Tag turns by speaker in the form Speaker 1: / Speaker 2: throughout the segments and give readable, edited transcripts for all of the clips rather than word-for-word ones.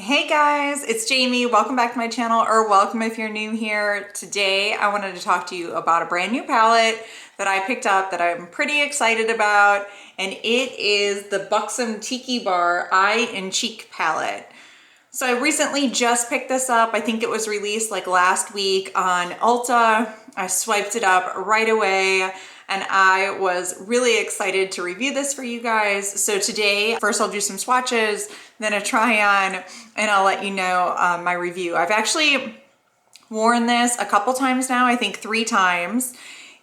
Speaker 1: Hey guys, it's Jamie. Welcome back to my channel, or welcome if you're new here. Today I wanted to talk to you about a brand new palette that I picked up that I'm pretty excited about, and it is the Buxom Tiki Bar Eye and Cheek palette. So I recently just picked this up. I think it was released like last week on Ulta. I swiped it up right away and I was really excited to review this for you guys. So today, first I'll do some swatches, then a try on, and I'll let you know my review. I've actually worn this a couple times now, I think 3 times,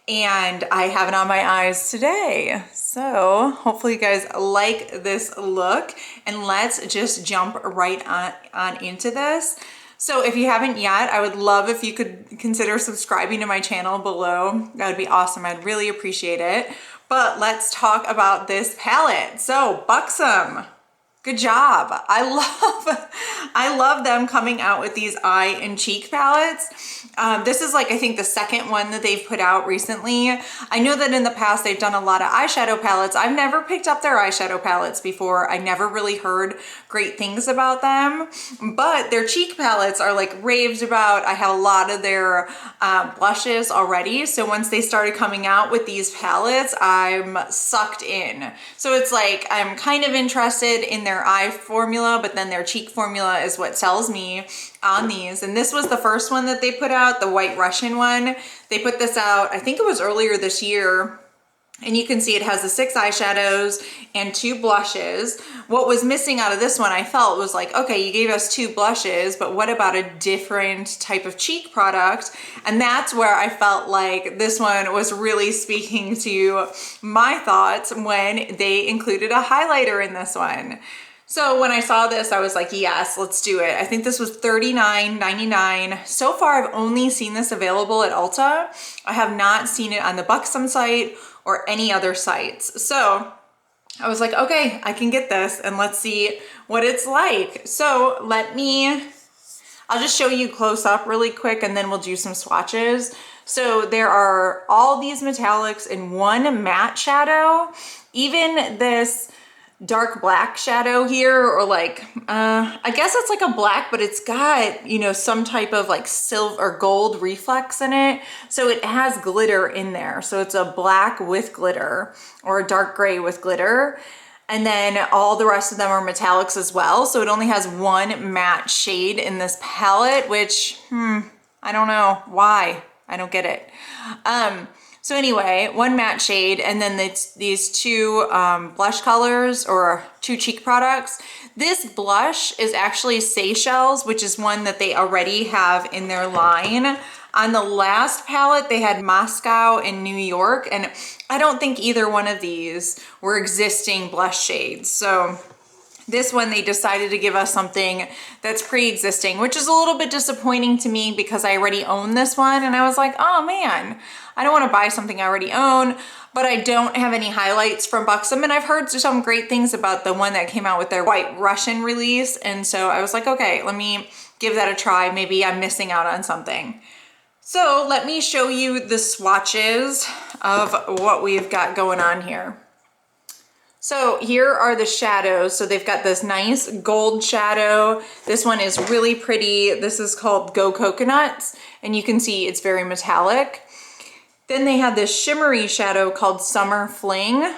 Speaker 1: and I have it on my eyes today. So hopefully you guys like this look, and let's just jump right on into this. So if you haven't yet, I would love if you could consider subscribing to my channel below. That would be awesome. I'd really appreciate it. But let's talk about this palette. So Buxom, good job. I love them coming out with these eye and cheek palettes. This is like, I think the second one that they've put out recently. I know that in the past they've done a lot of eyeshadow palettes. I've never picked up their eyeshadow palettes before. I never really heard great things about them, but their cheek palettes are like raved about. I have a lot of their blushes already. So once they started coming out with these palettes, I'm sucked in. So it's like, I'm kind of interested in their eye formula, but then their cheek formula is what sells me on these. And this was the first one that they put out, the White Russian one. They put this out, I think it was earlier this year. And you can see it has the 6 eyeshadows and 2 blushes. What was missing out of this one, I felt, was like, okay, you gave us 2 blushes, but what about a different type of cheek product? And that's where I felt like this one was really speaking to my thoughts when they included a highlighter in this one. So when I saw this, I was like, yes, let's do it. I think this was $39.99. So far, I've only seen this available at Ulta. I have not seen it on the Buxom site or any other sites. So I was like, okay, I can get this and let's see what it's like. So I'll just show you close up really quick and then we'll do some swatches. So there are all these metallics in one matte shadow. Even this dark black shadow here, or like I guess it's like a black, but it's got, you know, some type of like silver or gold reflex in it, so it has glitter in there. So it's a black with glitter or a dark gray with glitter, and then all the rest of them are metallics as well. So it only has one matte shade in this palette, which I don't know why. I don't get it. So anyway, one matte shade, and then these 2 blush colors, or 2 cheek products. This blush is actually Seychelles, which is one that they already have in their line. On the last palette, they had Moscow and New York, and I don't think either one of these were existing blush shades. So this one, they decided to give us something that's pre-existing, which is a little bit disappointing to me because I already own this one. And I was like, oh man, I don't want to buy something I already own, but I don't have any highlights from Buxom. And I've heard some great things about the one that came out with their White Russian release. And so I was like, okay, let me give that a try. Maybe I'm missing out on something. So let me show you the swatches of what we've got going on here. So here are the shadows. So they've got this nice gold shadow. This one is really pretty. This is called Go Coconuts, and you can see it's very metallic. Then they have this shimmery shadow called Summer Fling.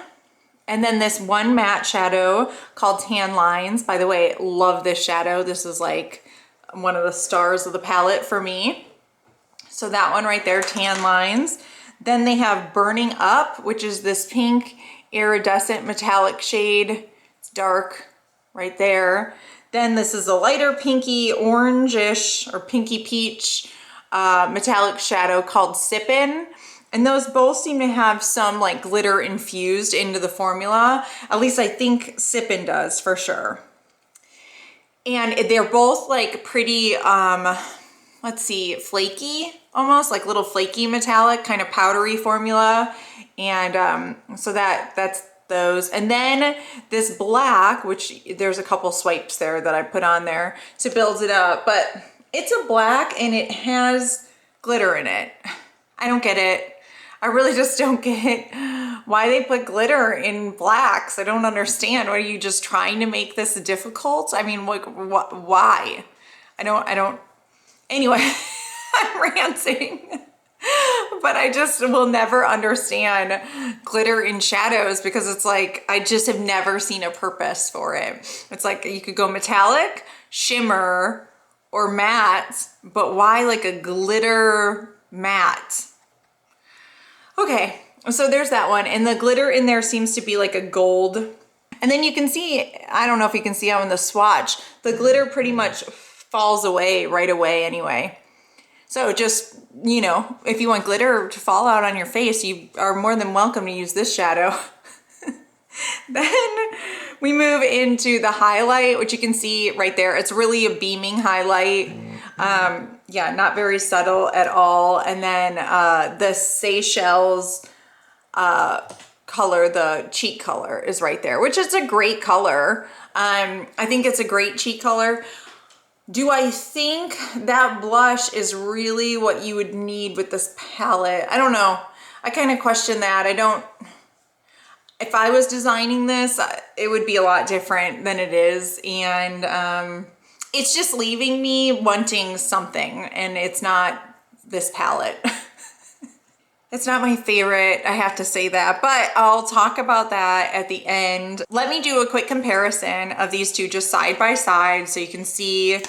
Speaker 1: And then this one matte shadow called Tan Lines. By the way, love this shadow. This is like one of the stars of the palette for me. So that one right there, Tan Lines. Then they have Burning Up, which is this pink iridescent metallic shade. It's dark right there. Then this is a lighter pinky orangish or pinky peach metallic shadow called Sippin'. And those both seem to have some like glitter infused into the formula. At least I think Sippin' does for sure. And they're both like pretty, let's see, flaky, almost like little flaky metallic, kind of powdery formula. And so that's those. And then this black, which there's a couple swipes there that I put on there to build it up, but it's a black and it has glitter in it. I don't get it. I really just don't get why they put glitter in blacks. I don't understand. Are you just trying to make this difficult? I mean, like, why? I don't, anyway, I'm ranting. But I just will never understand glitter in shadows because it's like, I just have never seen a purpose for it. It's like you could go metallic, shimmer, or matte, but why like a glitter matte? Okay, so there's that one. And the glitter in there seems to be like a gold. And then you can see, I don't know if you can see how in the swatch, the glitter pretty much falls away right away anyway. So just, you know, if you want glitter to fall out on your face, you are more than welcome to use this shadow. Then we move into the highlight, which you can see right there. It's really a beaming highlight. Yeah, not very subtle at all. And then the Seychelles color, the cheek color is right there, which is a great color. I think it's a great cheek color. Do I think that blush is really what you would need with this palette? I don't know. I kind of question that. If I was designing this, it would be a lot different than it is. And it's just leaving me wanting something, and it's not this palette. It's not my favorite, I have to say that, but I'll talk about that at the end. Let me do a quick comparison of these two just side by side so you can see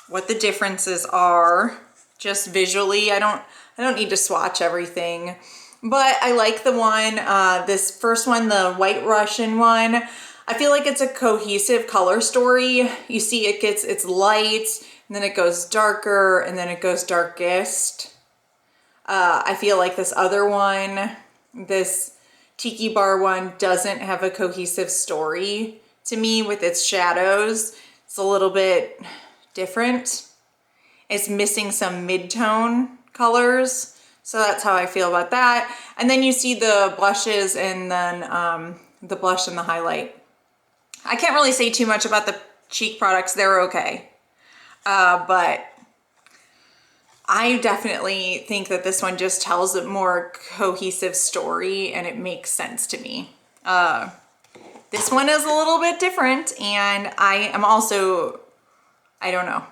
Speaker 1: what the differences are just visually. I don't need to swatch everything, but I like the one, this first one, the White Russian one. I feel like it's a cohesive color story. You see it's light, and then it goes darker, and then it goes darkest. I feel like this other one, this Tiki Bar one, doesn't have a cohesive story to me with its shadows. It's a little bit different. It's missing some mid-tone colors. So that's how I feel about that. And then you see the blushes and then the blush and the highlight. I can't really say too much about the cheek products. They're okay. But I definitely think that this one just tells a more cohesive story and it makes sense to me. This one is a little bit different, and I am also, I don't know.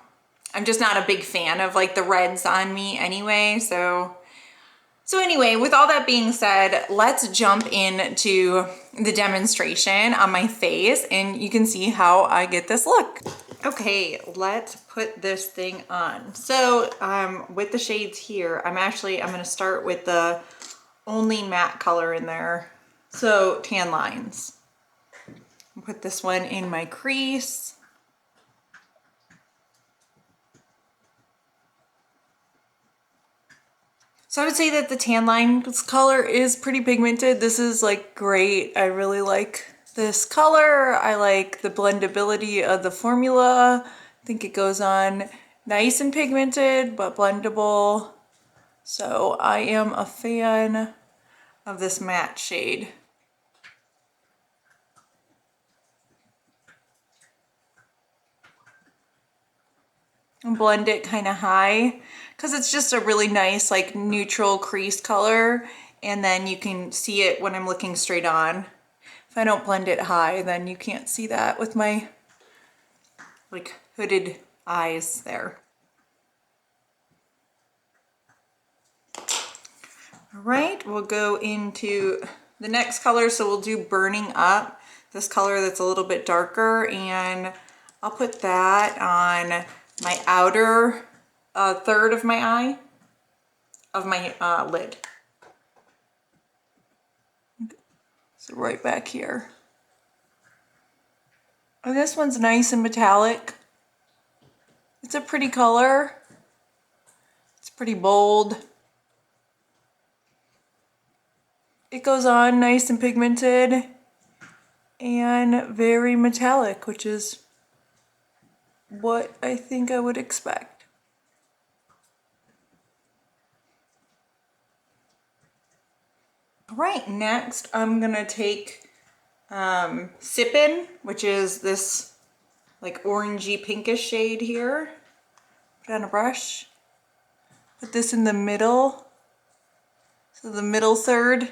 Speaker 1: I'm just not a big fan of like the reds on me anyway. So anyway, with all that being said, let's jump into the demonstration on my face and you can see how I get this look. Okay, let's put this thing on. So with the shades here, I'm gonna start with the only matte color in there. So Tan Lines. I'll put this one in my crease. So I would say that the Tan Lines color is pretty pigmented. This is like great. I really like this color. I like the blendability of the formula. I think it goes on nice and pigmented, but blendable. So I am a fan of this matte shade. And blend it kind of high because it's just a really nice like neutral crease color, and then you can see it when I'm looking straight on. If I don't blend it high, then you can't see that with my like hooded eyes there. All right, we'll go into the next color. So we'll do Burning Up, this color that's a little bit darker, and I'll put that on my outer third of my eye, of my lid. So right back here. Oh, this one's nice and metallic. It's a pretty color. It's pretty bold. It goes on nice and pigmented and very metallic, which is what I think I would expect. All right, next I'm gonna take Sippin', which is this like orangey pinkish shade here. Put it on a brush. Put this in the middle. So the middle third.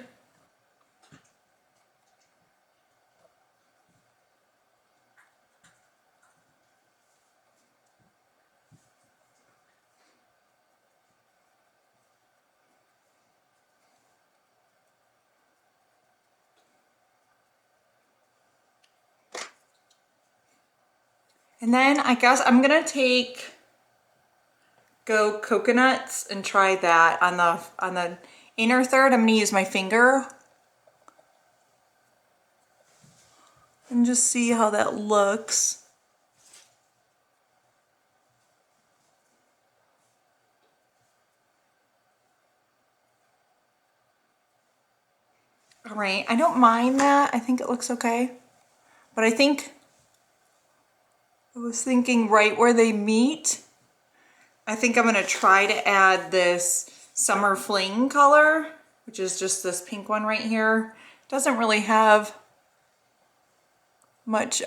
Speaker 1: And then I guess I'm gonna go coconuts and try that on the inner third. I'm gonna use my finger and just see how that looks. All right, I don't mind that. I think it looks okay. But I think I was thinking right where they meet, I think I'm gonna try to add this Summer Fling color, which is just this pink one right here. Doesn't really have much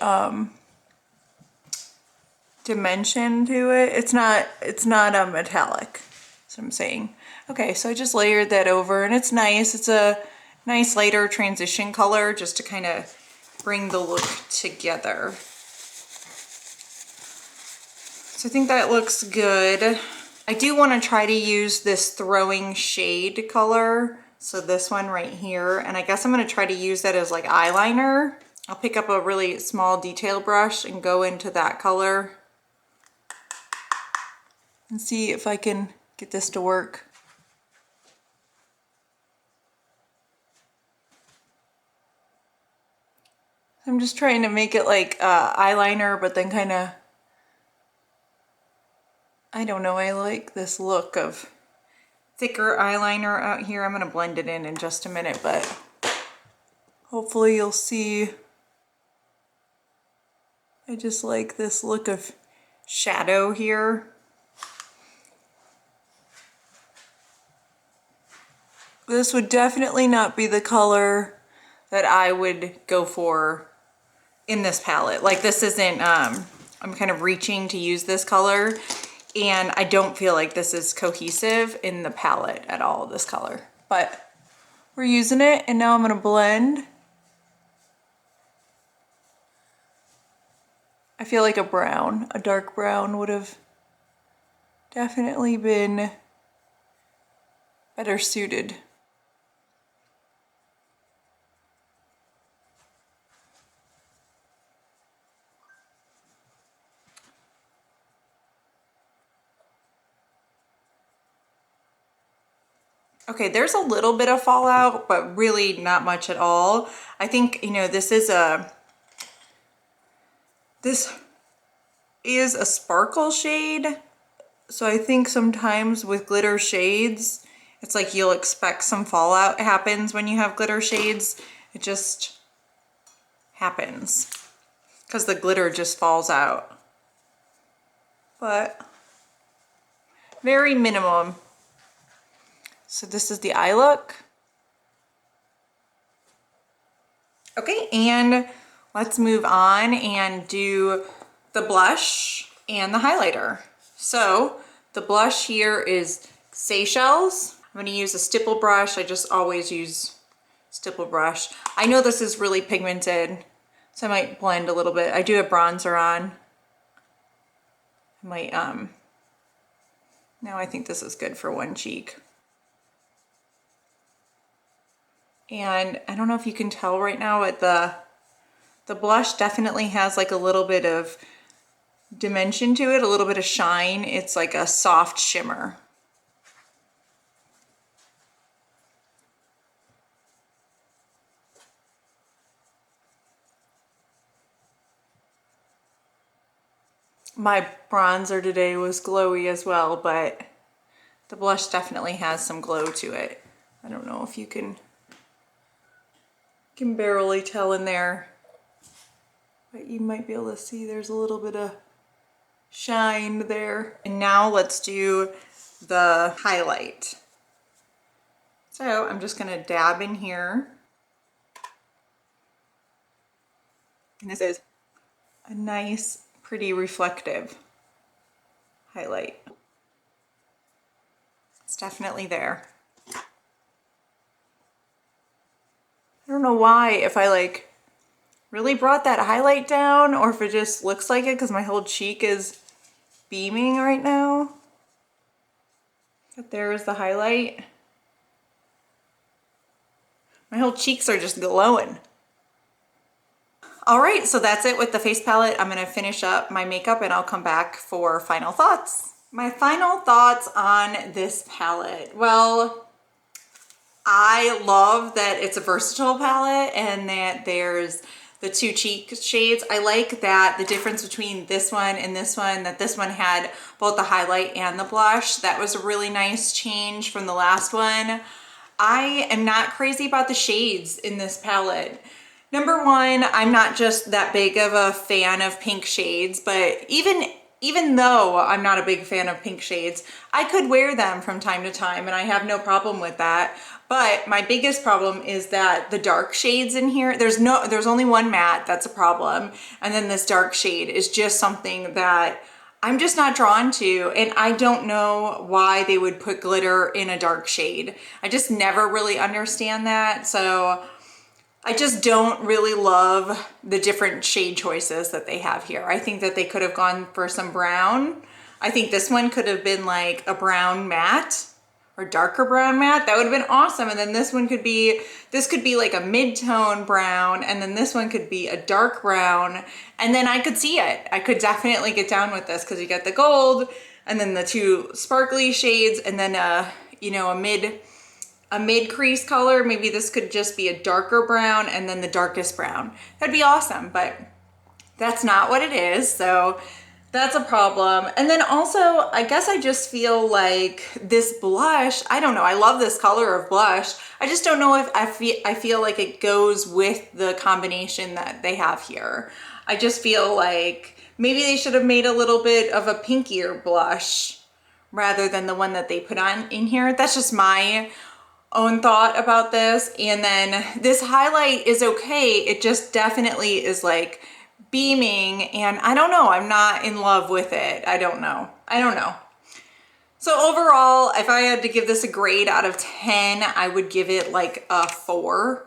Speaker 1: dimension to it. It's not a metallic, that's what I'm saying. Okay, so I just layered that over and it's nice. It's a nice lighter transition color just to kind of bring the look together. So I think that looks good. I do want to try to use this throwing shade color. So this one right here, and I guess I'm going to try to use that as like eyeliner. I'll pick up a really small detail brush and go into that color and see if I can get this to work. I'm just trying to make it like eyeliner, but then kind of, I don't know, I like this look of thicker eyeliner out here. I'm going to blend it in just a minute, but hopefully you'll see. I just like this look of shadow here. This would definitely not be the color that I would go for in this palette. Like this isn't, I'm kind of reaching to use this color and I don't feel like this is cohesive in the palette at all, this color. But we're using it and now I'm gonna blend. I feel like a dark brown would have definitely been better suited. Okay, there's a little bit of fallout, but really not much at all. I think, you know, this is a sparkle shade. So I think sometimes with glitter shades, it's like you'll expect some fallout happens when you have glitter shades. It just happens because the glitter just falls out. But very minimum. So this is the eye look. Okay, and let's move on and do the blush and the highlighter. So the blush here is Seychelles. I'm gonna use a stipple brush. I just always use stipple brush. I know this is really pigmented, so I might blend a little bit. I do have bronzer on. I might, now I think this is good for one cheek. And I don't know if you can tell right now, but the blush definitely has like a little bit of dimension to it, a little bit of shine. It's like a soft shimmer. My bronzer today was glowy as well, but the blush definitely has some glow to it. I don't know if you can barely tell in there, but you might be able to see there's a little bit of shine there. And now let's do the highlight. So I'm just gonna dab in here. And this is a nice, pretty reflective highlight. It's definitely there. I don't know why, if I like really brought that highlight down or if it just looks like it because my whole cheek is beaming right now. But there's the highlight. My whole cheeks are just glowing. All right, so that's it with the face palette. I'm gonna finish up my makeup and I'll come back for final thoughts. My final thoughts on this palette. Well, I love that it's a versatile palette and that there's the two cheek shades. I like that the difference between this one and this one, that this one had both the highlight and the blush. That was a really nice change from the last one. I am not crazy about the shades in this palette. Number one, I'm not just that big of a fan of pink shades, but even though I'm not a big fan of pink shades, I could wear them from time to time and I have no problem with that. But my biggest problem is that the dark shades in here, there's only one matte, that's a problem. And then this dark shade is just something that I'm just not drawn to, and I don't know why they would put glitter in a dark shade. I just never really understand that. So I just don't really love the different shade choices that they have here. I think that they could have gone for some brown. I think this one could have been like a brown matte or darker brown matte. That would have been awesome. And then this one could be, this could be like a mid-tone brown, and then this one could be a dark brown. And then I could see it. I could definitely get down with this because you get the gold and then the two sparkly shades and then you know, a mid crease color. Maybe this could just be a darker brown and then the darkest brown. That'd be awesome, but that's not what it is. So that's a problem. And then also, I guess I just feel like this blush, I don't know, I love this color of blush. I just don't know if I feel like it goes with the combination that they have here. I just feel like maybe they should have made a little bit of a pinkier blush rather than the one that they put on in here. That's just my own thought about this. And then this highlight is okay. It just definitely is like beaming, and I don't know, I'm not in love with it. I don't know. So overall, if I had to give this a grade out of 10, I would give it like a 4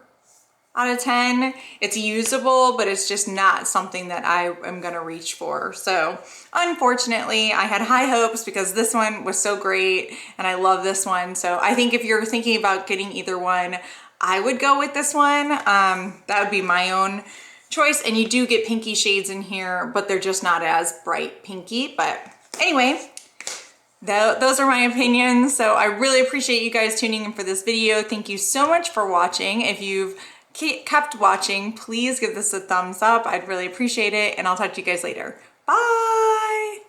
Speaker 1: out of 10. It's usable, but it's just not something that I am gonna reach for. So unfortunately, I had high hopes because this one was so great and I love this one. So I think if you're thinking about getting either one, I would go with this one. That would be my own choice. And you do get pinky shades in here, but they're just not as bright pinky. But anyway, those are my opinions. So I really appreciate you guys tuning in for this video. Thank you so much for watching. If you've kept watching, please give this a thumbs up. I'd really appreciate it. And I'll talk to you guys later. Bye.